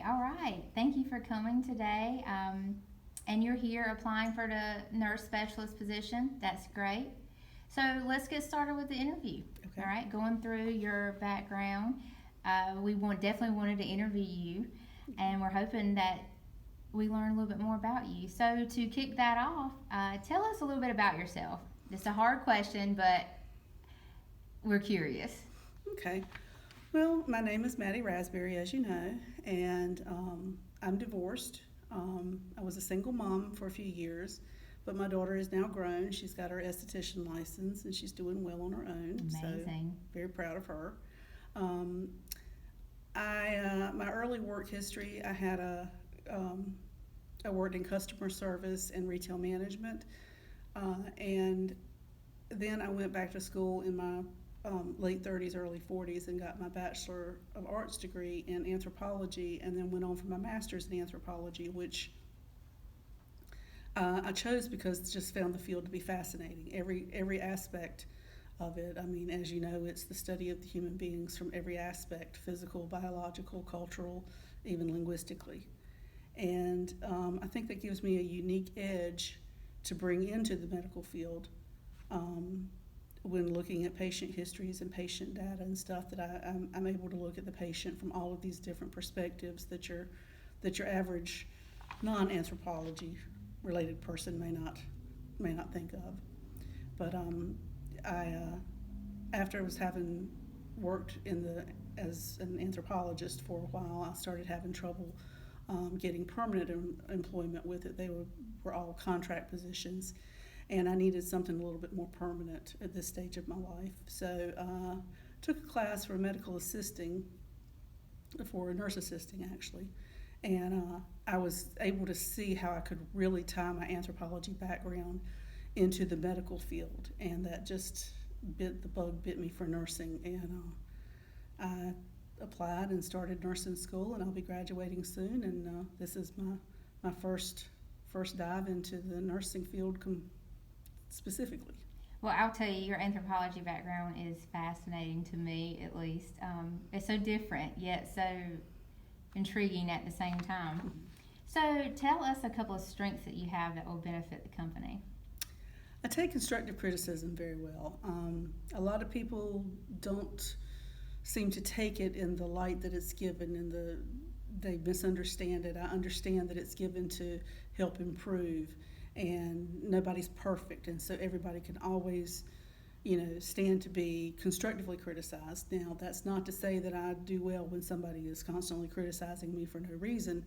all right. Thank you for coming today. And you're here applying for the nurse specialist position. That's great. So let's get started with the interview. Okay. All right, going through your background. Definitely wanted to interview you, and we're hoping that we learn a little bit more about you. So to kick that off, tell us a little bit about yourself. It's a hard question, but we're curious. Okay. Well, my name is Maddie Raspberry, as you know, and I'm divorced. I was a single mom for a few years, but my daughter is now grown. She's got her esthetician license, and she's doing well on her own. So Amazing. very proud of her. Um, my early work history, I worked in customer service and retail management, and then I went back to school in my late 30s, early 40s, and got my Bachelor of Arts degree in anthropology, and then went on for my master's in anthropology, which I chose because just found the field to be fascinating. Every aspect of it. I mean, as you know, it's the study of the human beings from every aspect: physical, biological, cultural, even linguistically. And I think that gives me a unique edge to bring into the medical field. When looking at patient histories and patient data and stuff, that I'm able to look at the patient from all of these different perspectives that your average non-anthropology related person may not think of. But I after I was having worked as an anthropologist for a while, I started having trouble getting permanent employment with it. They were all contract positions, and I needed something a little bit more permanent at this stage of my life. So took a class for medical assisting, for nurse assisting actually, and I was able to see how I could really tie my anthropology background into the medical field, and that just the bug bit me for nursing, and I applied and started nursing school, and I'll be graduating soon, and this is my first dive into the nursing field specifically. Well, I'll tell you, your anthropology background is fascinating to me, at least. It's so different, yet so intriguing at the same time. So, tell us a couple of strengths that you have that will benefit the company. I take constructive criticism very well. A lot of people don't seem to take it in the light that it's given, and they misunderstand it. I understand that it's given to help improve, and nobody's perfect, and so everybody can always, stand to be constructively criticized. Now, that's not to say that I do well when somebody is constantly criticizing me for no reason,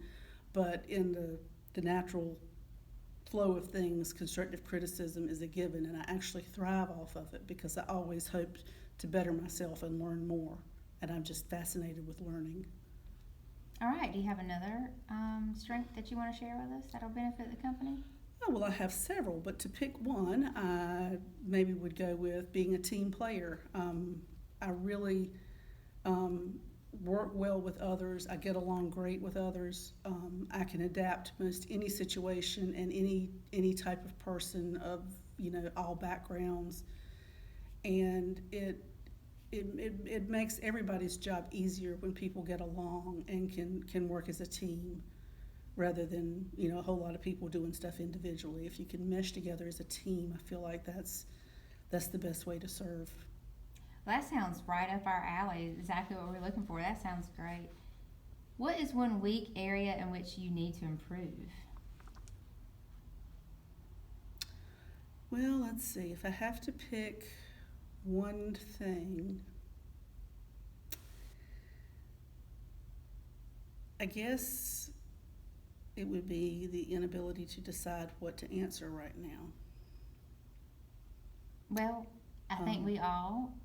but in the natural flow of things, constructive criticism is a given, and I actually thrive off of it because I always hope to better myself and learn more, and I'm just fascinated with learning. All right, do you have another strength that you want to share with us that'll benefit the company? Oh, well, I have several, but to pick one, I maybe would go with being a team player. I really work well with others. I get along great with others. I can adapt to most any situation and any type of person of all backgrounds, and it makes everybody's job easier when people get along and can work as a team, rather than a whole lot of people doing stuff individually. If you can mesh together as a team, I feel like that's the best way to serve. Well, that sounds right up our alley, exactly what we're looking for. That sounds great. What is one weak area in which you need to improve? Well, let's see. If I have to pick one thing, I guess it would be the inability to decide what to answer right now. Well, I think Um, we all,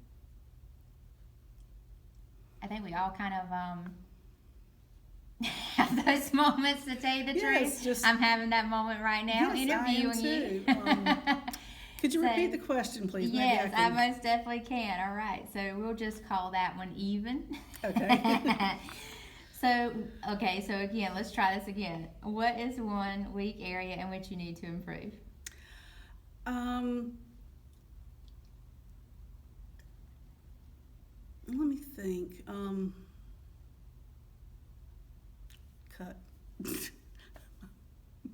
I think we all kind of have those moments to tell you the yes, truth. just I'm having that moment right now, yes, I am interviewing you. too. Could you So, repeat the question, please? Maybe I yes, I can. most definitely can. All right, so we'll just call that one even. Okay. So, okay, so again, let's try this again. What is one weak area in which you need to improve? um, Let me think. cut.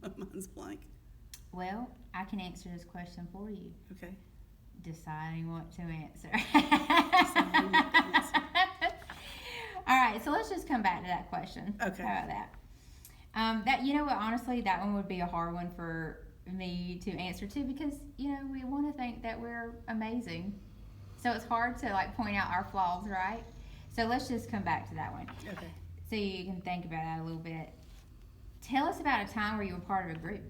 My mind's blank. Well, I can answer this question for you. Okay. Deciding what to answer. Deciding what to answer. All right, so let's just come back to that question. Okay. How about that? That, you know what, honestly, that one would be a hard one for me to answer too, because, you know, we want to think that we're amazing. So it's hard to like point out our flaws, right? So let's just come back to that one. Okay. So you can think about that a little bit. Tell us about a time where you were part of a group.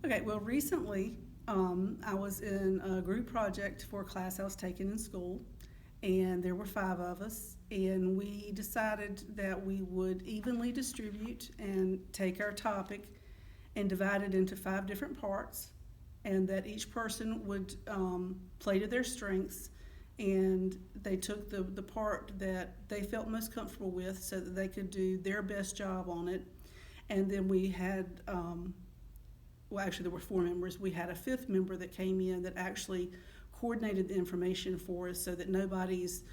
Okay, well, recently I was in a group project for a class I was taking in school, and there were 5 of us, and we decided that we would evenly distribute and take our topic and divide it into 5 different parts, and that each person would play to their strengths, and they took the part that they felt most comfortable with so that they could do their best job on it. And then we had, well, actually there were 4 members. We had a 5th member that came in that actually coordinated the information for us so that nobody's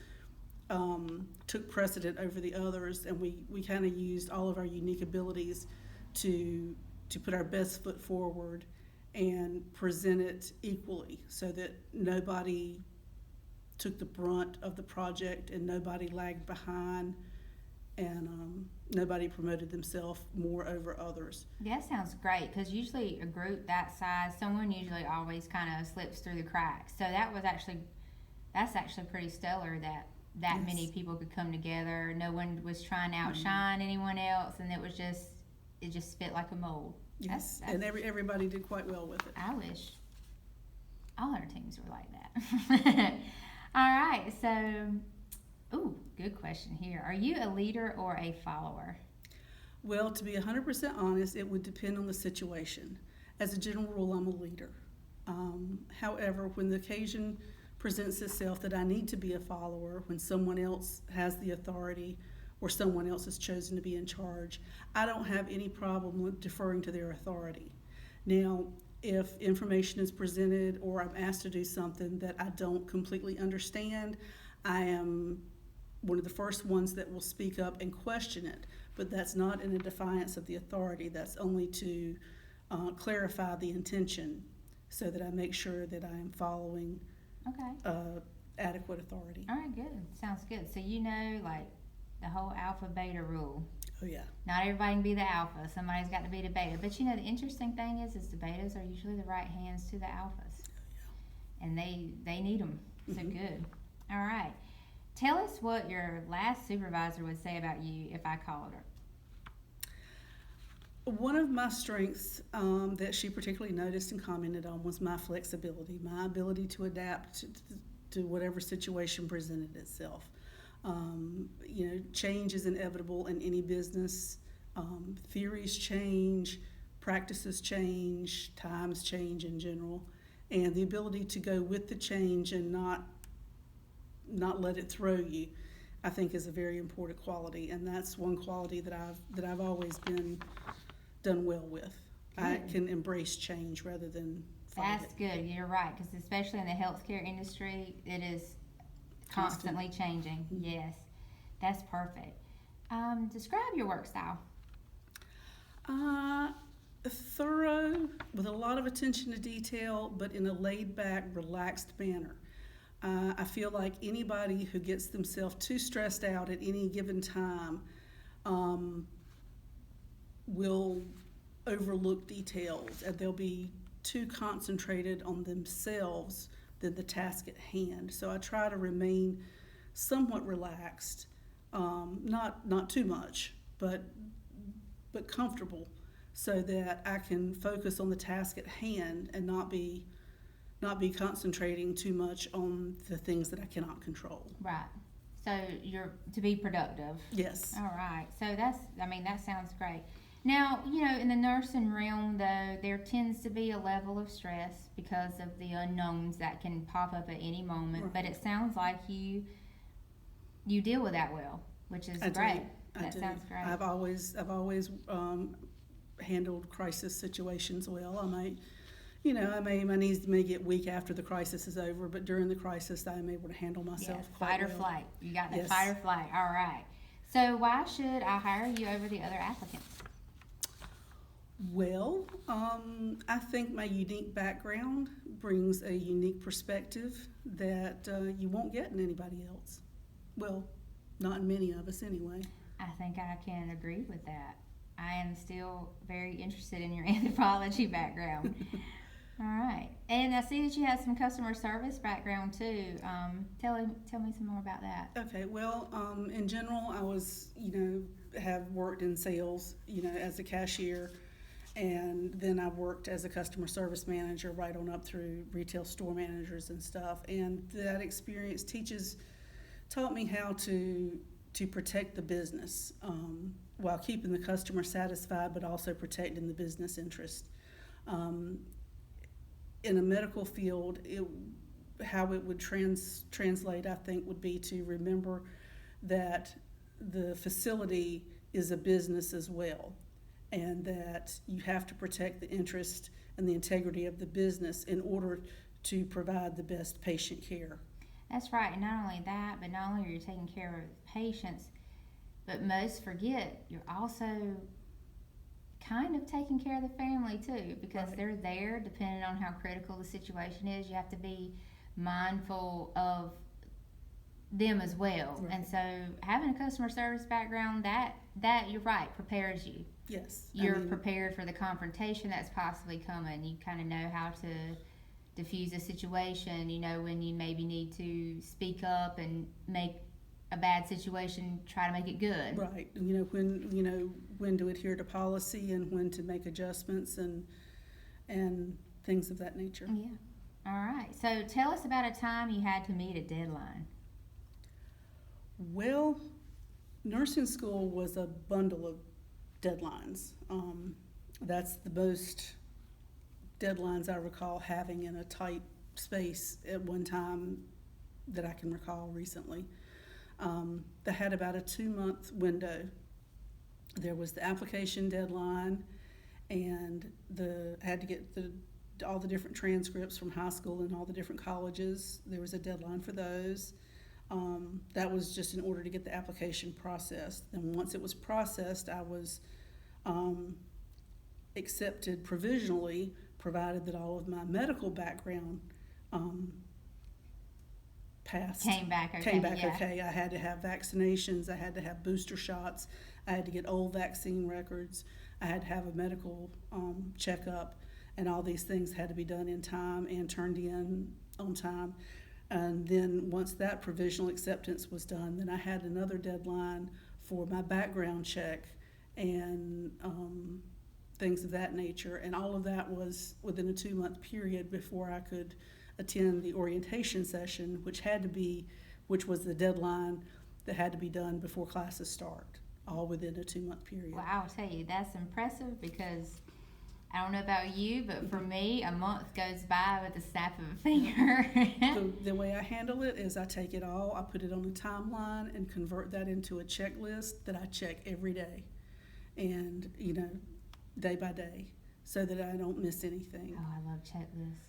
took precedent over the others, and we kind of used all of our unique abilities to put our best foot forward and present it equally so that nobody took the brunt of the project and nobody lagged behind, and nobody promoted themselves more over others. That sounds great, because usually a group that size, someone usually always kind of slips through the cracks. So that's actually pretty stellar that Yes. many people could come together. No one was trying to outshine anyone else, and it just fit like a mold. Yes, That's- and everybody did quite well with it. I wish all our teams were like that. All right, so, good question here. Are you a leader or a follower? Well, to be 100% honest, it would depend on the situation. As a general rule, I'm a leader. However, when the occasion presents itself that I need to be a follower, when someone else has the authority or someone else is chosen to be in charge, I don't have any problem with deferring to their authority. Now, if information is presented or I'm asked to do something that I don't completely understand, I am one of the first ones that will speak up and question it. But that's not in a defiance of the authority. That's only to clarify the intention so that I make sure that I am following Okay. adequate authority. All right, good. Sounds good. So you know, like, the whole alpha beta rule. Oh, yeah. Not everybody can be the alpha. Somebody's got to be the beta. But you know, the interesting thing is the betas are usually the right hands to the alphas. And they need them. So Mhm. good. All right. Tell us what your last supervisor would say about you if I called her. One of my strengths that she particularly noticed and commented on was my flexibility, my ability to adapt to whatever situation presented itself. Change is inevitable in any business. Theories change, practices change, times change in general, and the ability to go with the change and not let it throw you, I think, is a very important quality, and that's one quality that I've always been done well with. I Good. can embrace change rather than fight That's it. good. You're right, because especially in the healthcare industry, it is constantly changing. Mhm. Yes, that's perfect. Describe your work style. Thorough, with a lot of attention to detail, but in a laid-back, relaxed manner. I feel like anybody who gets themselves too stressed out at any given time will overlook details, and they'll be too concentrated on themselves than the task at hand. So I try to remain somewhat relaxed, not too much, but comfortable, so that I can focus on the task at hand and not be concentrating too much on the things that I cannot control. Right. So you're to be productive. Yes. All right. So that sounds great. Now, you know, in the nursing realm, though, there tends to be a level of stress because of the unknowns that can pop up at any moment. Right. But it sounds like you deal with that well, which is I do. great. I That do. sounds great. I've always handled crisis situations well. My knees may get weak after the crisis is over, but during the crisis, I am able to handle myself Yes, quite fight or well. flight. You got the Yes. fight or flight. All right. So why should I hire you over the other applicants? Well, I think my unique background brings a unique perspective that you won't get in anybody else. Well, not in many of us anyway. I think I can agree with that. I am still very interested in your anthropology background. All right. And I see that you have some customer service background too. Tell me some more about that. Okay, well, in general, I was, have worked in sales, as a cashier, and then I worked as a customer service manager right on up through retail store managers and stuff. And that experience taught me how to protect the business while keeping the customer satisfied, but also protecting the business interest. In a medical field, how it would translate, I think, would be to remember that the facility is a business as well, and that you have to protect the interest and the integrity of the business in order to provide the best patient care. That's right. And not only that, but not only are you taking care of patients, but most forget you're also kind of taking care of the family too, because Right. they're there depending on how critical the situation is. You have to be mindful of them as well. Right. And so having a customer service background, that you're right, prepares you. Yes. You're prepared for the confrontation that's possibly coming. You kind of know how to diffuse a situation. You know when you maybe need to speak up and make a bad situation, try to make it good. Right. When to adhere to policy and when to make adjustments and things of that nature. Yeah. All right. So tell us about a time you had to meet a deadline. Well, nursing school was a bundle of deadlines. That's the most deadlines I recall having in a tight space at one time that I can recall recently. That had about a 2-month window. There was the application deadline, and had to get all the different transcripts from high school and all the different colleges. There was a deadline for those. That was just in order to get the application processed. And once it was processed, I was accepted provisionally, provided that all of my medical background passed. Came back yeah. Okay. I had to have vaccinations. I had to have booster shots. I had to get old vaccine records. I had to have a medical checkup, and all these things had to be done in time and turned in on time. And then once that provisional acceptance was done, then I had another deadline for my background check and things of that nature. And all of that was within a 2-month period before I could attend the orientation session, which was the deadline that had to be done before classes start, all within a 2-month period. Well, I'll tell you, that's impressive because I don't know about you, but for me, a month goes by with the snap of a finger. The way I handle it is I take it all, I put it on a timeline and convert that into a checklist that I check every day and, day by day, so that I don't miss anything. Oh, I love checklists.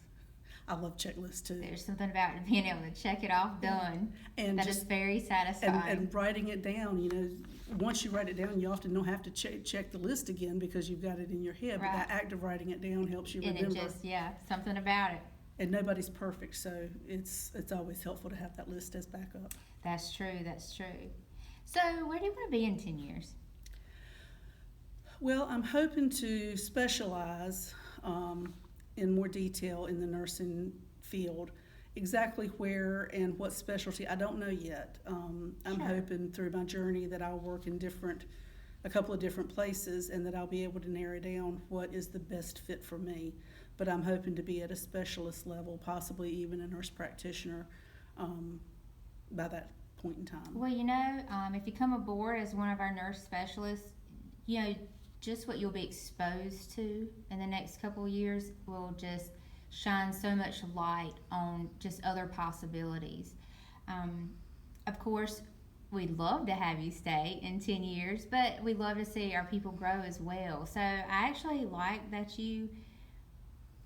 I love checklists too. There's something about being able to check it off done And that is very satisfying. And writing it down, once you write it down, you often don't have to check the list again because you've got it in your head. Right. But that act of writing it down helps you remember. And it just, something about it. And nobody's perfect, so it's always helpful to have that list as backup. That's true. So where do you want to be in 10 years? Well, I'm hoping to specialize in more detail in the nursing field. Exactly where and what specialty, I don't know yet. I'm Sure. hoping through my journey that I'll work in a couple of different places, and that I'll be able to narrow down what is the best fit for me. But I'm hoping to be at a specialist level, possibly even a nurse practitioner by that point in time. Well, if you come aboard as one of our nurse specialists, just what you'll be exposed to in the next couple of years will just shine so much light on just other possibilities. Of course, we'd love to have you stay in 10 years, but we'd love to see our people grow as well. So I actually like that you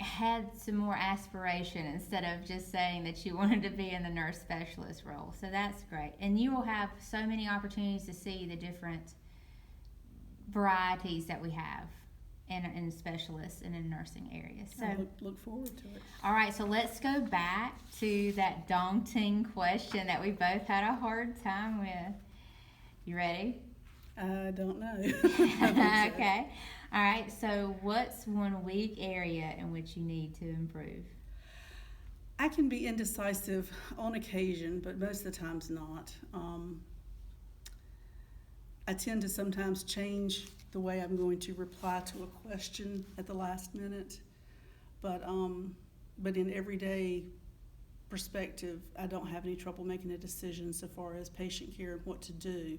had some more aspiration instead of just saying that you wanted to be in the nurse specialist role. So that's great. And you will have so many opportunities to see the different varieties that we have in specialists and in nursing areas. So I look forward to it. all right, so let's go back to that daunting question that we both had a hard time with. You ready? I don't know. I think so. Okay. All right, so what's one weak area in which you need to improve? I can be indecisive on occasion, but most of the times not. I tend to sometimes change the way I'm going to reply to a question at the last minute. But in everyday perspective, I don't have any trouble making a decision so far as patient care and what to do.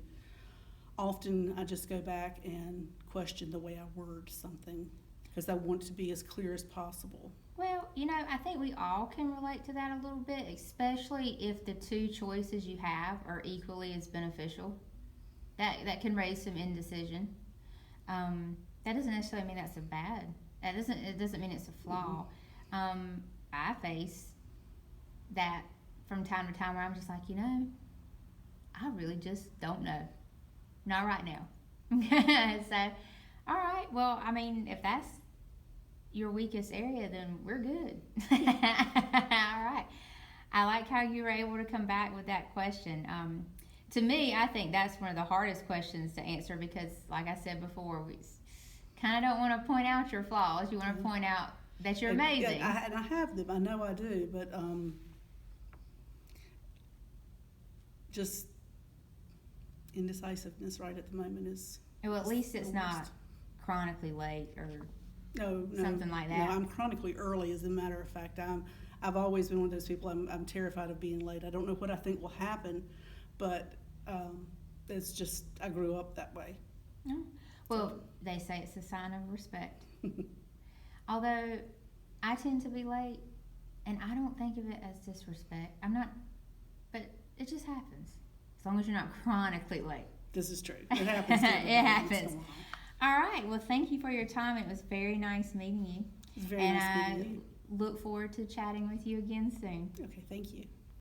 Often I just go back and question the way I word something because I want it to be as clear as possible. Well, I think we all can relate to that a little bit, especially if the two choices you have are equally as beneficial. That can raise some indecision. That doesn't necessarily mean that's it doesn't mean it's a flaw. Mm-hmm. I face that from time to time where I'm just like, I really just don't know. Not right now. So, all right. Well, if that's your weakest area, then we're good. All right. I like how you were able to come back with that question. To me, I think that's one of the hardest questions to answer because, like I said before, we kind of don't want to point out your flaws. You want to point out that you're amazing. And I have them. I know I do, but just indecisiveness right at the moment is. Well, at least it's the not worst. chronically late or No, something like that. No, I'm chronically early. As a matter of fact, I've always been one of those people. I'm terrified of being late. I don't know what I think will happen, but it's just I grew up that way. No. Well, they say it's a sign of respect. Although I tend to be late, and I don't think of it as disrespect. I'm not, but it just happens. As long as you're not chronically late. This is true. It happens. To It happens. All right. Well, thank you for your time. It was very nice meeting you. It's very nice meeting you. Look forward to chatting with you again soon. Okay, thank you.